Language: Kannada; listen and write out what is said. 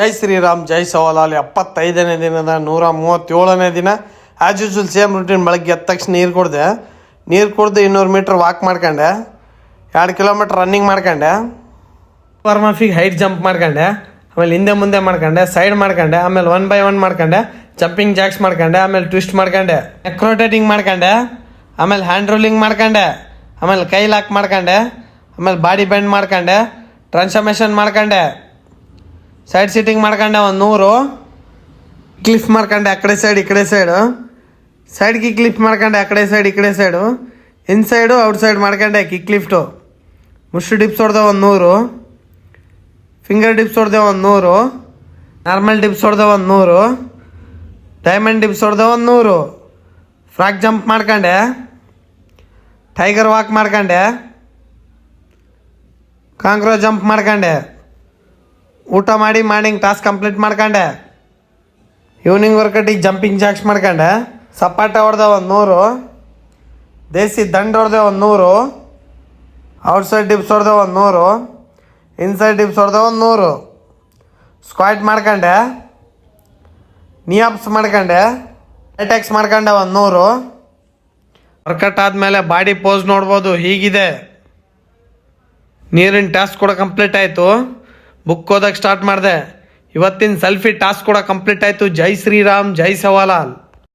ಜೈ ಶ್ರೀರಾಮ್ ಜೈ ಸವಾಲಾಲ್ 75ನೇ ದಿನದ 137ನೇ ದಿನ ಆ್ಯಸ್ ಯೂಸ್ವಲ್ ಸೇಮ್ ರೂಟೀನ್. ಬೆಳಗ್ಗೆ ಎದ್ದ ತಕ್ಷಣ ನೀರು ಕುಡ್ದೆ 200 ಮೀಟ್ರ್ ವಾಕ್ ಮಾಡ್ಕೊಂಡೆ, 2 ಕಿಲೋಮೀಟ್ರ್ ರನ್ನಿಂಗ್ ಮಾಡ್ಕೊಂಡೆ, ಫಾರ್ಮಫಿಗೆ ಹೈಟ್ ಜಂಪ್ ಮಾಡ್ಕೊಂಡೆ, ಆಮೇಲೆ ಹಿಂದೆ ಮುಂದೆ ಮಾಡ್ಕೊಂಡೆ, ಸೈಡ್ ಮಾಡ್ಕೊಂಡೆ, ಆಮೇಲೆ 1 by 1 ಮಾಡ್ಕೊಂಡೆ, ಜಂಪಿಂಗ್ ಜಾಕ್ಸ್ ಮಾಡ್ಕೊಂಡೆ, ಆಮೇಲೆ ಟ್ವಿಸ್ಟ್ ಮಾಡ್ಕೊಂಡೆ, ನೆಕ್ ರೊಟೇಟಿಂಗ್ ಮಾಡ್ಕೊಂಡೆ, ಆಮೇಲೆ ಹ್ಯಾಂಡ್ ರೋಲಿಂಗ್ ಮಾಡ್ಕೊಂಡೆ, ಆಮೇಲೆ ಕೈ ಲಾಕ್ ಮಾಡ್ಕೊಂಡೆ, ಆಮೇಲೆ ಬಾಡಿ ಬೆಂಡ್ ಮಾಡ್ಕೊಂಡೆ, ಟ್ರಾನ್ಸ್ಫಾರ್ಮೇಷನ್ ಮಾಡ್ಕೊಂಡೆ, ಸೈಡ್ ಸಿಟ್ಟಿಂಗ್ ಮಾಡ್ಕೊಂಡೆ, 100 ಕ್ಲಿಫ್ ಮಾಡ್ಕೊಂಡೆ, ಆ ಕಡೆ ಸೈಡ್ ಈ ಕಡೆ ಸೈಡ್ ಕಿಕ್ ಲಿಫ್ಟ್ ಮಾಡ್ಕೊಂಡೆ, ಆ ಕಡೆ ಸೈಡ್ ಈ ಕಡೆ ಸೈಡು, ಇನ್ಸೈಡು ಔಟ್ಸೈಡ್ ಮಾಡ್ಕೊಂಡೆ, ಕಿಕ್ ಲಿಫ್ಟು, ಮುಷ್ಟಿ ಡಿಪ್ಸ್ ಹೊಡೆದೆ 100, ಫಿಂಗರ್ ಡಿಪ್ಸ್ ಹೊಡೆದೆ 100, ನಾರ್ಮಲ್ ಡಿಪ್ಸ್ ಹೊಡೆದೆ 100, ಡೈಮಂಡ್ ಡಿಪ್ಸ್ ಹೊಡೆದೆ 100, ಫ್ರಾಕ್ ಜಂಪ್ ಮಾಡ್ಕೊಂಡೆ, ಟೈಗರ್ ವಾಕ್ ಮಾಡ್ಕೊಂಡೆ, ಕಾಂಗ್ರೋ ಜಂಪ್ ಮಾಡ್ಕೊಂಡೆ, ಊಟ ಮಾಡಿ ಮಾರ್ನಿಂಗ್ ಟಾಸ್ಕ್ ಕಂಪ್ಲೀಟ್ ಮಾಡ್ಕೊಂಡೆ, ಈವ್ನಿಂಗ್ ವರ್ಕೌಟಿಗೆ ಜಂಪಿಂಗ್ ಜಾಕ್ಸ್ ಮಾಡ್ಕೊಂಡೆ, ಸಪಾಟ ಹೊಡೆದೆ 100, ದೇಸಿ ದಂಡ ಹೊಡೆದೆ 100, ಔಟ್ಸೈಡ್ ಡಿಪ್ಸ್ ಹೊಡೆದೆ 100, ಇನ್ಸೈಡ್ ಡಿಪ್ಸ್ ಹೊಡೆದೆ 100, ಸ್ಕ್ವಾಟ್ ಮಾಡ್ಕೊಂಡೆ, ನಿಯಾಪ್ಸ್ ಮಾಡ್ಕೊಂಡೆ, ಅಟ್ಯಾಕ್ಸ್ ಮಾಡ್ಕೊಂಡೆ 100. ವರ್ಕೌಟ್ ಆದಮೇಲೆ ಬಾಡಿ ಪೋಸ್ ನೋಡ್ಬೋದು, ಹೀಗಿದೆ. ನೀರಿನ ಟಾಸ್ಕ್ ಕೂಡ ಕಂಪ್ಲೀಟ್ ಆಯಿತು. ಬುಕ್ ಓದಕ್ಕೆ ಸ್ಟಾರ್ಟ್ ಮಾಡಿದೆ. ಇವತ್ತಿನ ಸೆಲ್ಫಿ ಟಾಸ್ಕ್ ಕೂಡ ಕಂಪ್ಲೀಟ್ ಆಯಿತು. ಜೈ ಶ್ರೀರಾಮ್ ಜೈ ಸವಾಲಾಲ್.